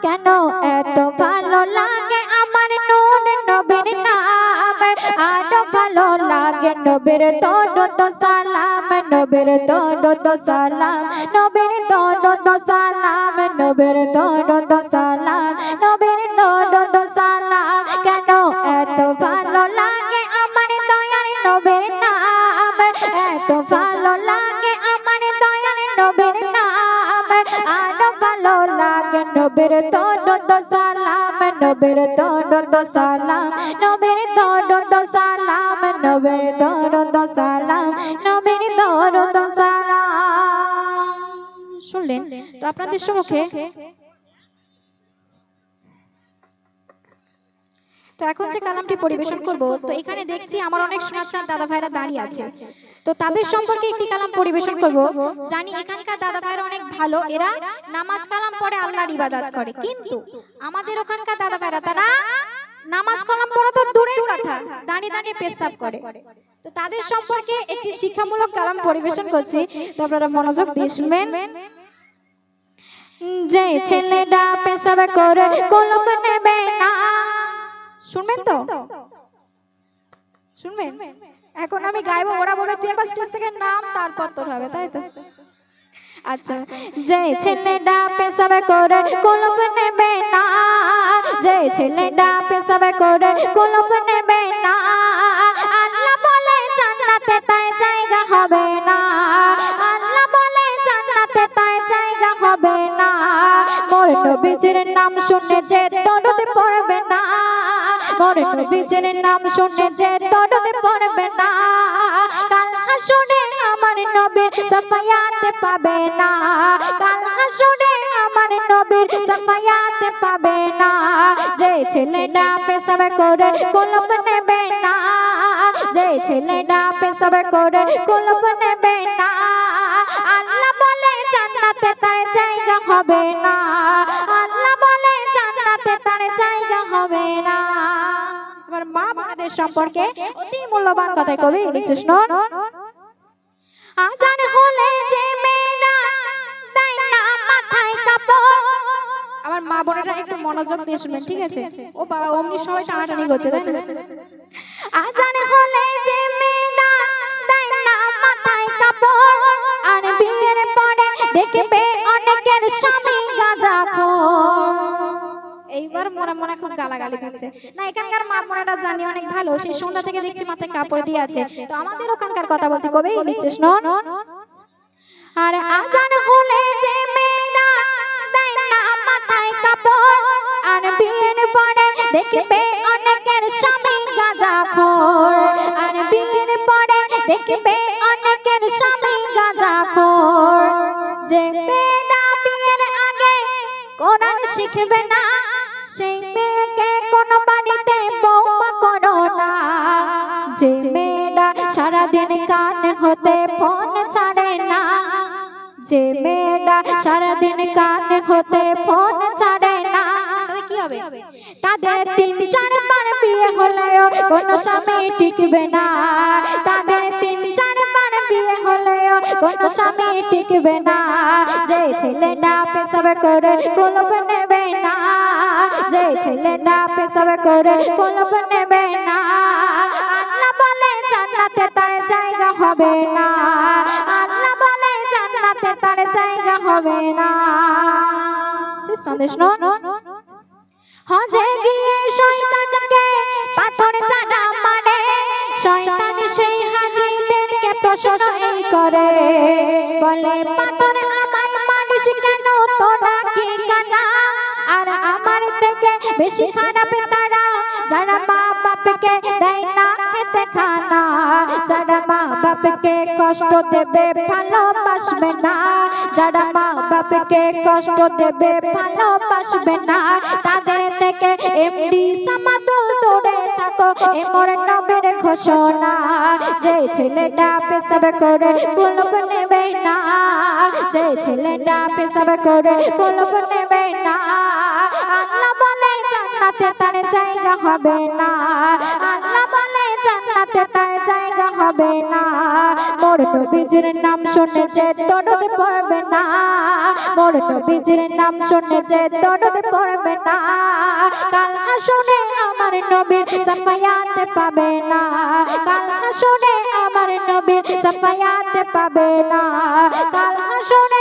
কেন এত ভালো লাগে আমার নূর নবীর নাম আরো ভালো লাগে নবীর দরুদ সালাম নবীর দরুদ সালাম নবীর দরুদ সালাম নবীর দরুদ সালাম নবীর দরুদ সালাম কেন এত ভালো লাগে আমার দয়ার নবীর নাম এত ভালো লাগে আমার দয়ার নবীর নাম আরো ভালো লাগে নবীর দরুদ সালাম নবীর দরুদ সালাম নবীর দরুদ সালাম নবীর দরুদ সালাম নবীর দরুদ সালাম। শুনলেন তো আপনাদের সম্মুখে। তো এখন যে কালামটি পরিবেশন করব, তো এখানে দেখছি আমার অনেক শোনাচ্ছার দাদা ভাইরা দাঁড়িয়ে আছে, তো তাদের সম্পর্কে একটি কালাম পরিবেশন করব। জানি এখানকার দাদা ভাইরা অনেক ভালো, এরা নামাজ কালাম পড়ে আল্লাহর ইবাদত করে, কিন্তু আমাদের ওখানকার দাদা ভাইরা তারা নামাজ কালাম পড়া তো দূরের কথা, দাঁড়িয়ে দাঁড়িয়ে পেশাব করে। তো তাদের সম্পর্কে একটি শিক্ষামূলক কালাম পরিবেশন করছি, তো আপনারা মনোযোগ দিয়ে শুনবেন। যে ছেলেটা পেশাব করে কলম নেবে না, শুনবেন তো? শুনবেন? এখন আমি গাইবো, ওরা বলে তুই একবার স্টেজ থেকে নাম, তারপর তোর হবে, তাই তো? আচ্ছা, যে ছেলেটা পেশাব করে কলম নেবে না, যে ছেলেটা পেশাব করে কলম নেবে না, আল্লাহ বলে জান্নাতে তার জায়গা হবে না, আল্লাহ বলে জান্নাতে তার জায়গা হবে না। মোর নবীজির নাম শুনে যে দরুদ পড়বে না, মোর নবীজির নাম শুনে যে দরুদ পড়বে না, কাল হাসরে আমার নবীর সাফায়াত পাবে না, কাল হাসরে আমার নবীর সাফায়াত পাবে না। যে ছেলেটা পেশাব করে কলম নেবে না, যে ছেলেটা পেশাব করে কলম নেবে না, আল্লাহ বলে জান্নাতে তার জায়গা হবে না, আল্লাহ বলে জান্নাতে তার জায়গা হবে না। এবার মা বোনদের সম্পর্কে অতি মূল্যবান কথা কবি লিখছে, শুনুন। আজান হলে যে মেয়েরা দেয় না মাথায় কাপড়, আমার মা বোনেরা একটু মনোযোগ দিয়ে শুনবেন, ঠিক আছে? ও বাবা অমনি সবাই টানাটানি করছে, তাই না? আজান হলে যে মেয়েরা দেয় না মাথায় কাপড়, আর বিয়ের পরে দেখবে অনেকের স্বামী গাঁজাখোর। এইবার মনে মনে খুব গালাগালি দিচ্ছে না, এখানকার মা বোনেরা জানি অনেক ভালো, সেই সন্ধ্যা থেকে দেখছি মাথায় কাপড় দিয়ে আছে, তো আমাদের ওখানকার কথা বলছি, কবে লিখছে শুনুন। আর আজান হলে যে মেয়েরা দেয় না মাথায় কাপড়, আর বিয়ের পরে দেখবে অনেকের স্বামী গাঁজাখোর, আর বিয়ের পরে দেখবে অনেকের স্বামী গাঁজাখোর। যে মেয়েরা বিয়ের আগে কোরআন শিখবে না, সেই মেয়েকে কোনো বাড়িতে বৌমা করো না। যে মেয়েরা সারাদিন কান হতে ফোন ছাড়ে না, যে মেয়েরা সারাদিন কান হতে ফোন ছাড়ে না, কি হবে? তাদের ৩-৪ বার বিয়ে হলেও কোনো স্বামী টিকবে না, তাদের ৩-৪ বার বিয়ে হলেও কোনো স্বামী টিকবে না। যে ছেলেটা পেশাব করে কলম নেবে না, যে ছেলেটা পেশাব করে কলম নেবে না, আল্লাহ বলে জান্নাতে তার জায়গা হবে না, আল্লাহ বলে জান্নাতে তার জায়গা হবে না। শেষ সন্দেশ হজে গিয়ে শয়তানকে পাথর চাটা মারে, শয়তান সেই হাজীদেরকে প্রশ্ন এই করে, বলে পাথর আমায় মারিস কেন, তোরা কি কানা? আর আমার থেকে বেশি খারাপ তারা যারা মা বাপকে দেয় না খেতে খানা, যারা মা বাপকে কষ্ট দেবে ভালোবাসবে না, যারা মা বাপকে কষ্ট দেবে ভালোবাসবে না, তাদের থেকে এমডি সামাদুল দূরে থাকো, এমর নবীর ঘোষণা। যে ছেলেটা পেশাব করে কলম নেবে না, যে ছেলেটা পেশাব করে কলম নেবে না, আল্লাহ বলে জান্নাতে তার জায়গা হবে না, আল্লাহ বলে জান্নাতে জান্নাতে তার জায়গা হবে না। মোর নবীজির নাম শুনে যে দরুদ পড়বে না, মোর নবীজির নাম শুনে যে দরুদ পড়বে না, কাল হাসরে আমার নবীর শাফায়াত পাবে না, কাল হাসরে আমার নবীর শাফায়াত পাবে না, কাল হাসরে